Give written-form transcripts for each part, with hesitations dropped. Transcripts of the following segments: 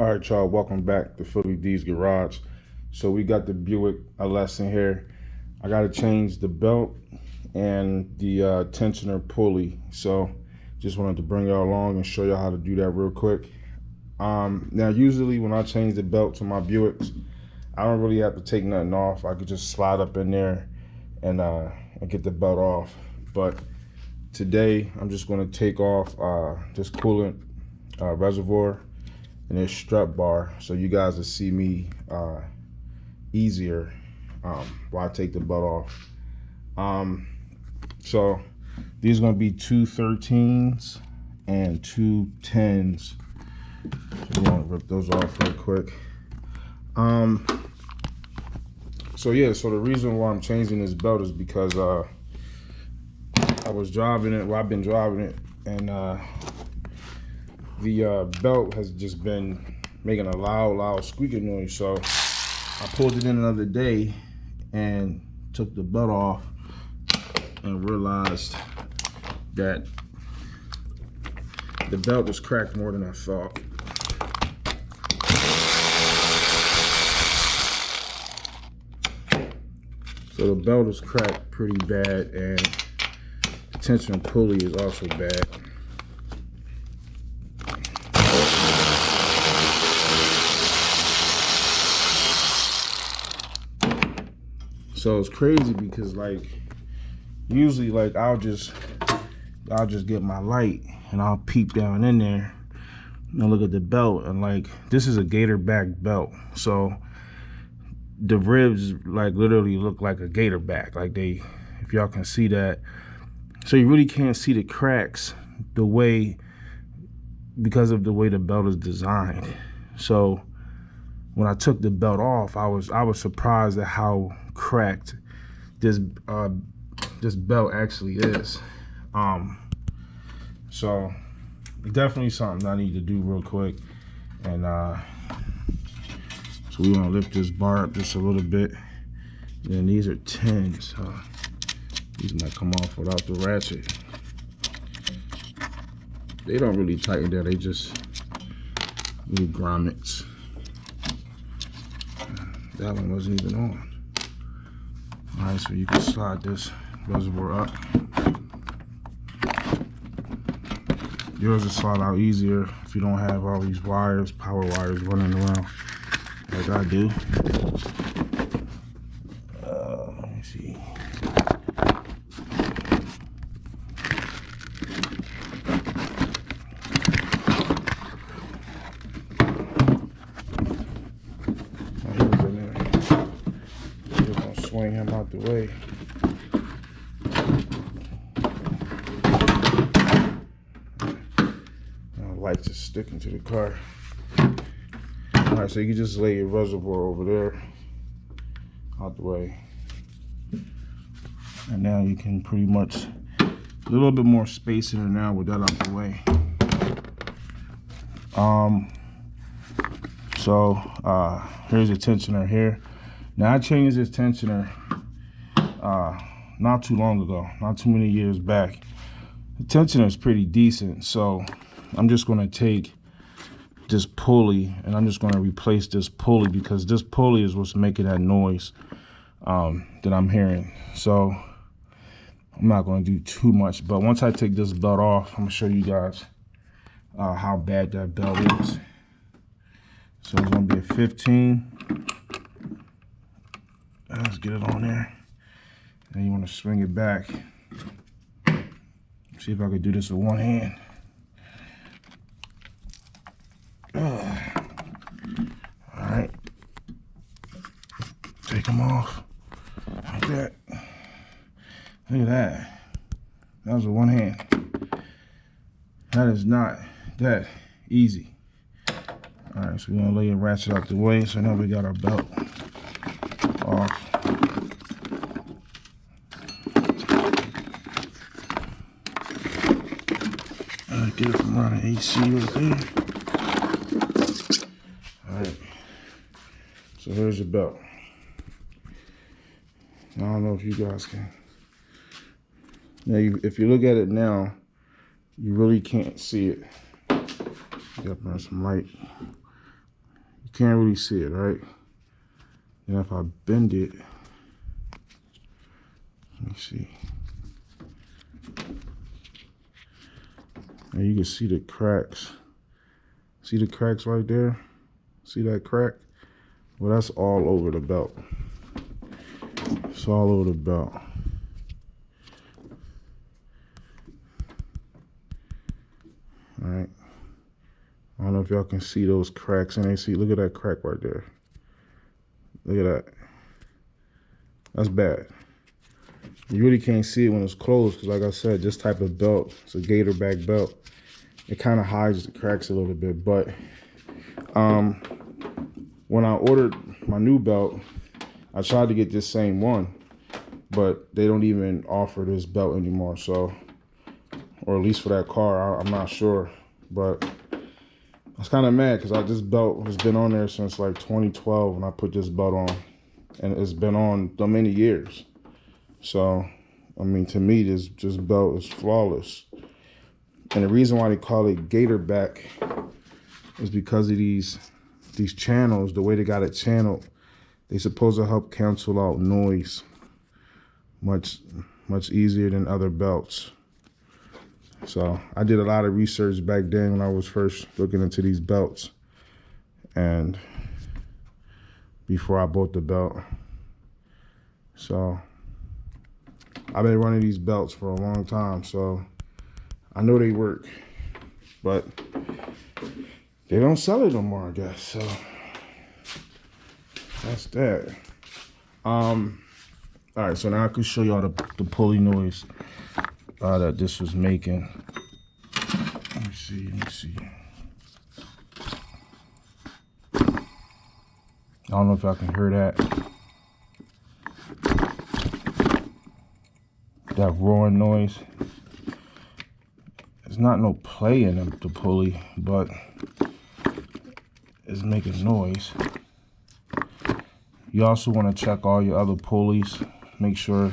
All right, y'all, welcome back to Philly D's Garage. So we got the Buick LS in here. I got to change the belt and the tensioner pulley. So just wanted to bring y'all along and show y'all how to do that real quick. Now, usually when I change the belt to my Buicks, I don't really have to take nothing off. I could just slide up in there and get the belt off. But today, I'm just going to take off this coolant reservoir and this strut bar, so you guys will see me easier while I take the belt off. So these are going to be two 13s and two 10s. So we're going to rip those off real quick. So yeah, so the reason why I'm changing this belt is because I was driving it, well, I've been driving it, and the belt has just been making a loud squeaking noise. So I pulled it in another day and took the belt off and realized that the belt was cracked more than I thought. So the belt is cracked pretty bad, and the tensioner pulley is also bad. So it's crazy because, like, usually, like, I'll just get my light and I'll peep down in there and look at the belt, and like, this is a gator back belt, so the ribs like literally look like a gator back, like they, if y'all can see that. So you really can't see the cracks the way, because of the way the belt is designed. So when I took the belt off, I was surprised at how cracked this belt actually is. So definitely something I need to do real quick. And so we're gonna lift this bar up just a little bit. And then these are 10s. These might come off without the ratchet. They don't really tighten there, they just little grommets. That one wasn't even on. All right, so you can slide this reservoir up. Yours will slide out easier if you don't have all these wires, power wires running around like I do. Let me see. Swing him out the way. Now lights are sticking to the car. All right, so you can just lay your reservoir over there out the way. And now you can pretty much, a little bit more space in there now with that out the way. Here's the tensioner here. Now I changed this tensioner not too long ago, not too many years back. The tensioner is pretty decent, so I'm just going to take this pulley and I'm just going to replace this pulley, because this pulley is what's making that noise that I'm hearing. So I'm not going to do too much, but once I take this belt off, I'm going to show you guys how bad that belt is. So it's going to be a 15. Let's get it on there. Then you want to swing it back. See if I could do this with one hand. All right. Take them off. Like that. Look at that. That was with one hand. That is not that easy. All right, so we're gonna lay a ratchet out the way. So now we got our belt off. Get it from around the AC right there. All right, so here's your belt. I don't know if you guys can. Now, if you look at it now, you really can't see it. You gotta burn some light You can't really see it, right? And if I bend it, let me see. And you can see the cracks. See the cracks right there? See that crack? Well, that's all over the belt. It's all over the belt. All right. I don't know if y'all can see those cracks. And see, look at that crack right there. Look at that. That's bad. You really can't see it when it's closed because, like I said, this type of belt, it's a gator back belt. It kind of hides the cracks a little bit. But when I ordered my new belt, I tried to get this same one, but they don't even offer this belt anymore. So, or at least for that car, I'm not sure. But I was kind of mad because this belt has been on there since like 2012 when I put this belt on, and it's been on so many years. So, I mean, to me, this belt is flawless. And the reason why they call it gator back is because of these channels, the way they got it channeled. They supposed to help cancel out noise much easier than other belts. So I did a lot of research back then when I was first looking into these belts, and before I bought the belt. So I've been running these belts for a long time, so I know they work, but they don't sell it no more, I guess. So that's that. All right, so now I can show y'all the pulley noise that this was making. Let me see. I don't know if y'all can hear that. That roaring noise. There's not no play in the pulley, but it's making noise. You also want to check all your other pulleys. Make sure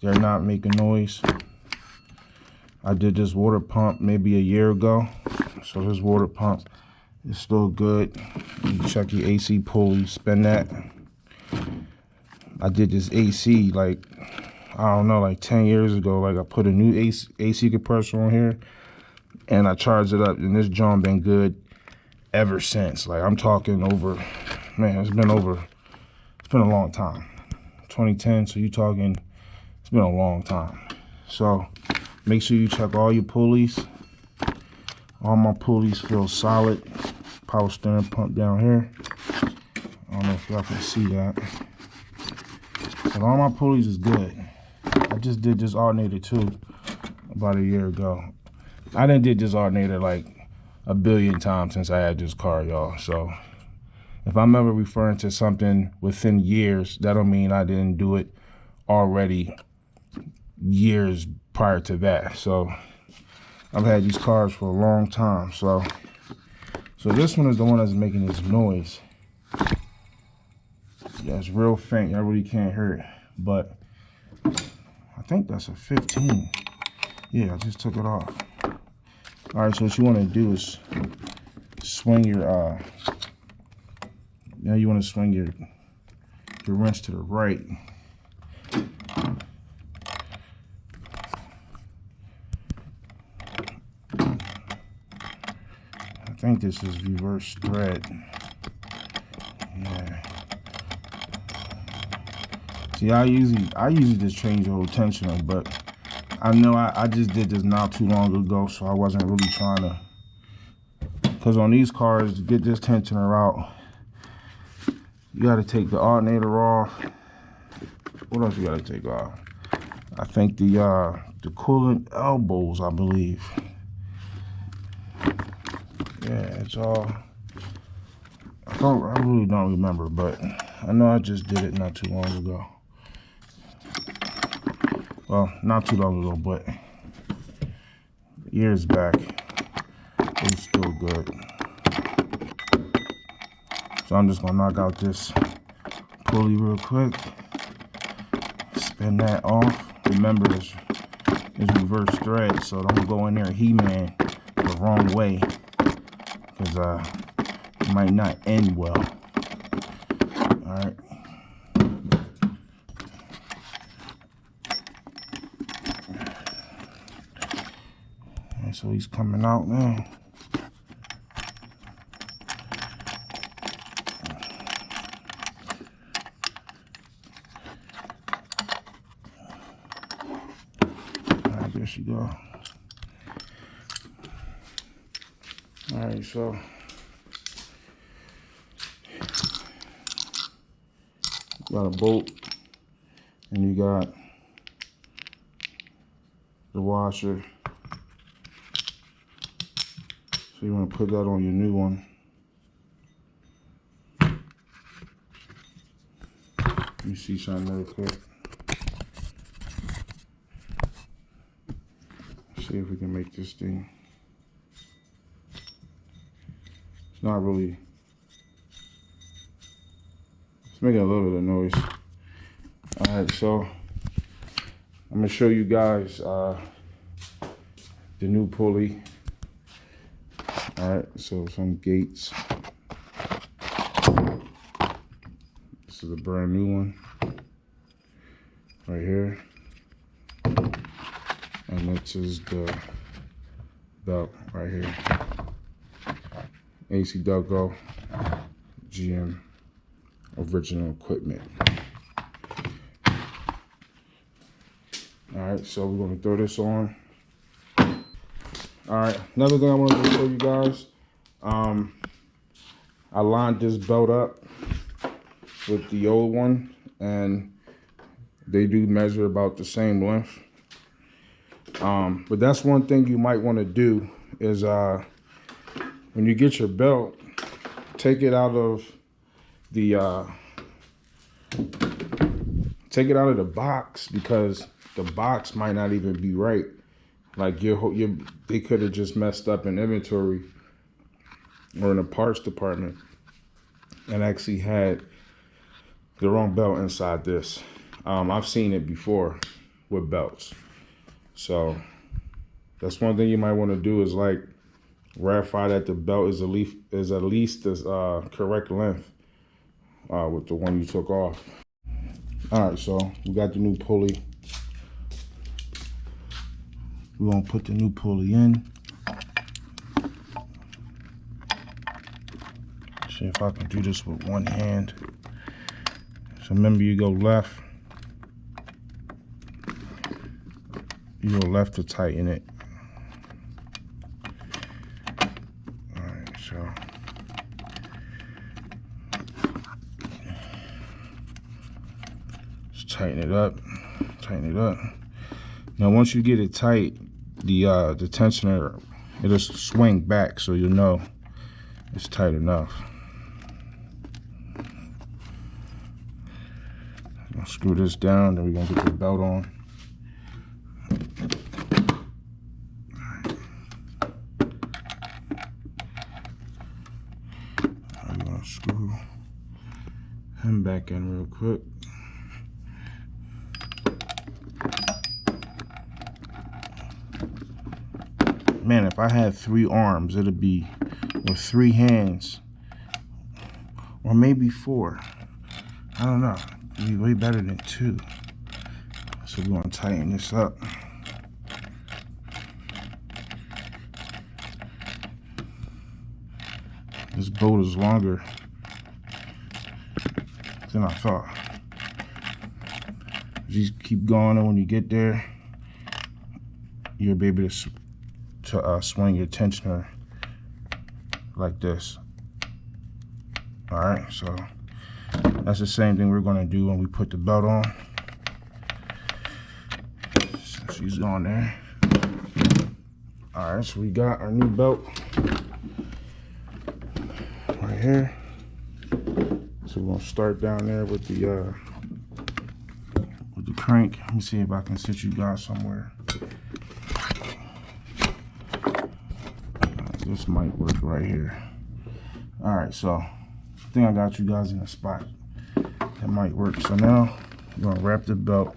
they're not making noise. I did this water pump maybe a year ago, so this water pump is still good. You check your AC pulley, spin that. I did this AC like, I don't know, like 10 years ago. Like I put a new AC compressor on here and I charged it up, and this joint been good ever since. Like I'm talking over, man, it's been a long time. 2010, so you talking, it's been a long time. So make sure you check all your pulleys. All my pulleys feel solid. Power steering pump down here. I don't know if y'all can see that. But all my pulleys is good. I just did this alternator too about a year ago. I done did this alternator like a billion times since I had this car, y'all. So if I'm ever referring to something within years, that don't mean I didn't do it already years prior to that. So I've had these cars for a long time. So this one is the one that's making this noise. Yeah, it's real faint. I really can't hear it, but I think that's a 15. Yeah, I just took it off. All right, so what you want to do is swing your now you want to swing your wrench to the right. I think this is reverse thread. Yeah. See, I usually just change the whole tensioner, but I know I just did this not too long ago, so I wasn't really trying to. Because on these cars, to get this tensioner out, you got to take the alternator off. What else you got to take off? I think the coolant elbows, I believe. Yeah, it's all. I really don't remember, but I know I just did it not too long ago. Well, not too long ago, but years back. It's still good. So I'm just gonna knock out this pulley real quick. Spin that off. Remember, it's reverse thread, so don't go in there He-Man the wrong way, because might not end well. All right. And so he's coming out now. There she go. All right, so you got a bolt and you got the washer. So you want to put that on your new one. Let me see something real quick. See if we can make this thing. It's not really. It's making a little bit of noise. All right, so I'm gonna show you guys the new pulley. All right, so some gates. This is a brand new one right here. And this is the belt right here. AC Delco GM original equipment. All right, so we're gonna throw this on. All right, another thing I wanted to show you guys. I lined this belt up with the old one, and they do measure about the same length. But that's one thing you might want to do is when you get your belt, take it out of the box, because the box might not even be right. Like they could have just messed up in inventory or in the parts department and actually had the wrong belt inside this. I've seen it before with belts. So that's one thing you might want to do, is like verify that the belt is at least as correct length with the one you took off. All right, so we got the new pulley. We're gonna put the new pulley in. See if I can do this with one hand. So remember, you go left. You go left to tighten it. All right, so just tighten it up. Tighten it up. Now, once you get it tight, the tensioner, it'll swing back, so you'll know it's tight enough. I'll screw this down, then we're gonna get the belt on. I'm gonna screw him back in real quick. Man, if I had 3 arms, it'd be, with 3 hands, or maybe 4. I don't know. It'd be way better than 2. So we're gonna tighten this up. This bolt is longer than I thought. Just keep going, and when you get there, you'll be able to swing your tensioner like this. All right, so that's the same thing we're gonna do when we put the belt on. So she's on there. All right, so we got our new belt right here. So we're gonna start down there with the crank. Let me see if I can sit you guys somewhere. This might work right here. All right, so I think I got you guys in a spot that might work. So now we're gonna wrap the belt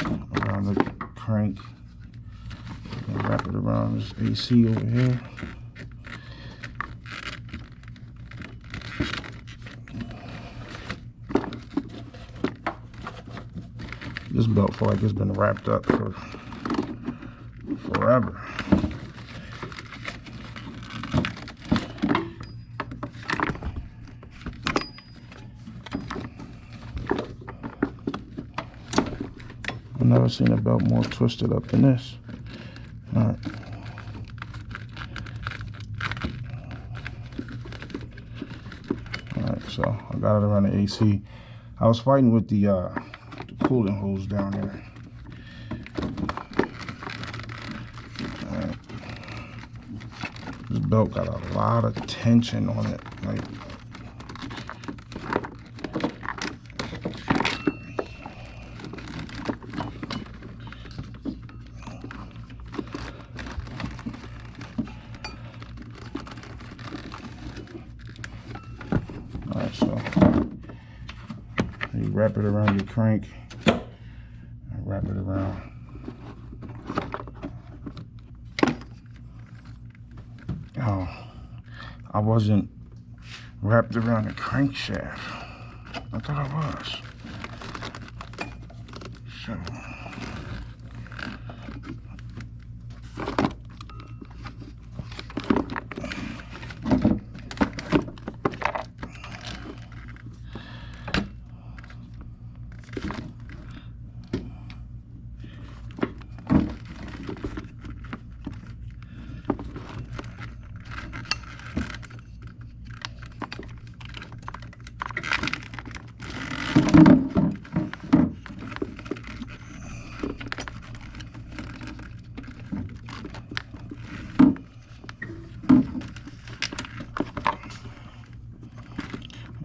around the crank. We're gonna wrap it around this AC over here. This belt feel like it's been wrapped up for forever. I've never seen a belt more twisted up than this. All right. All right, so I got it around the AC. I was fighting with the coolant hose down there. All right. This belt got a lot of tension on it. Like, so you wrap it around your crank and wrap it around. Oh, I wasn't wrapped around the crankshaft. I thought I was. So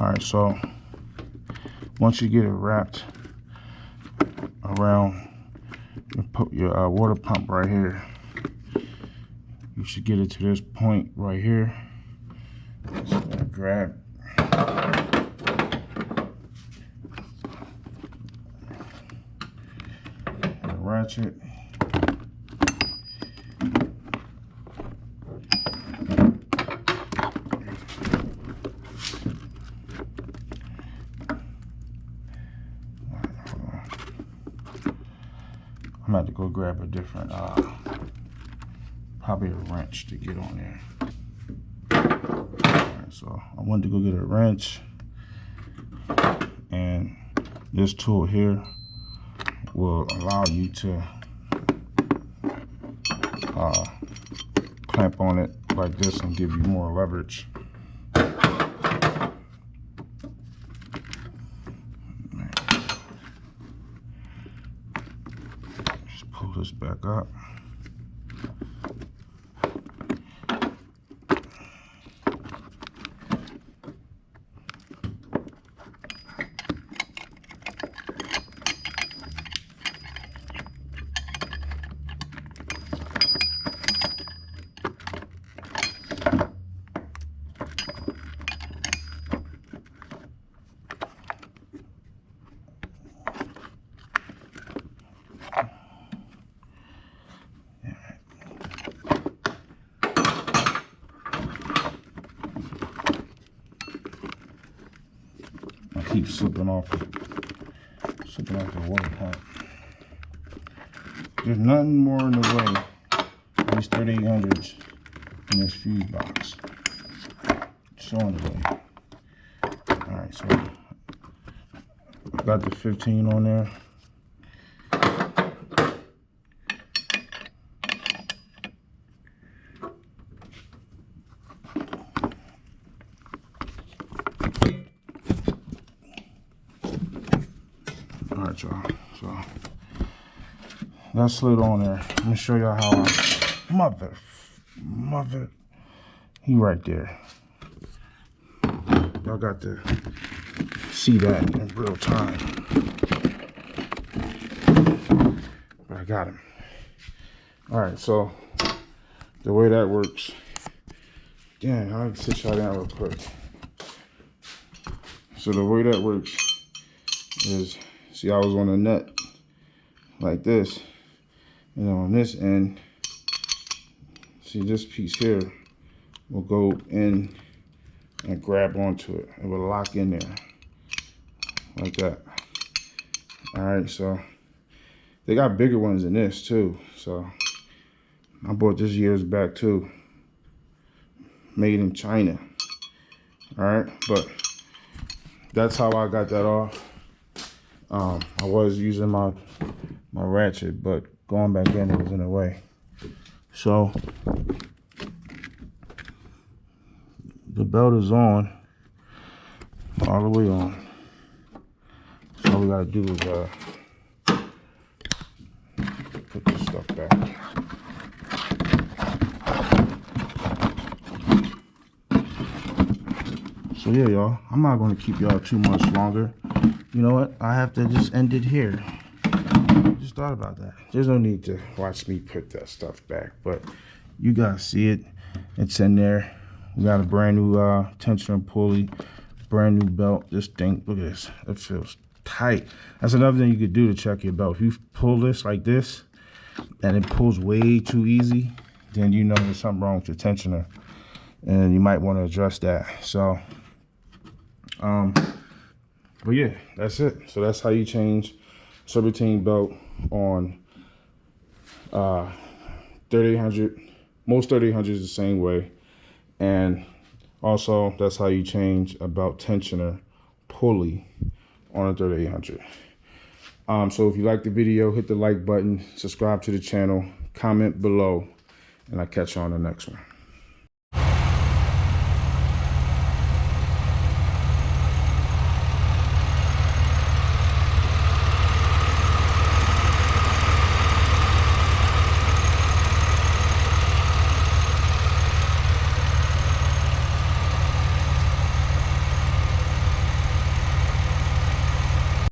alright, so once you get it wrapped around, you put your water pump right here. You should get it to this point right here. So grab the ratchet. I'm about to go grab a different, probably a wrench to get on there. Alright, so I went to go get a wrench, and this tool here will allow you to clamp on it like this and give you more leverage. Pull this back up. Keep slipping off the water pump. There's nothing more in the way of these 3800s in this fuse box. Showing the way. Alright, so I got the 15 on there. Alright, y'all, so that slid on there. Let me show y'all how mother, he right there. Y'all got to see that in real time. But I got him. Alright, so the way that works, damn, I can sit y'all down real quick. So the way that works is, see, I was on a nut like this, and on this end, see, this piece here will go in and grab onto it. It will lock in there like that. All right, so They got bigger ones than this too. So I bought this years back too. Made in China. All right, but that's how I got that off. I was using my ratchet, but going back in, it was in the way. So the belt is on, all the way on. So all we gotta do is put this stuff back. So yeah, y'all, I'm not gonna keep y'all too much longer. You know what? I have to just end it here. Just thought about that. There's no need to watch me put that stuff back, but you guys see it. It's in there. We got a brand new tensioner pulley, brand new belt. This thing, look at this. It feels tight. That's another thing you could do to check your belt. If you pull this like this and it pulls way too easy, then you know there's something wrong with your tensioner, and you might want to address that. So but yeah, that's it. So that's how you change Serpentine belt on 3800. Most 3800s the same way. And also that's how you change a belt tensioner pulley on a 3800. So if you like the video, hit the like button, subscribe to the channel, comment below, and I'll catch you on the next one.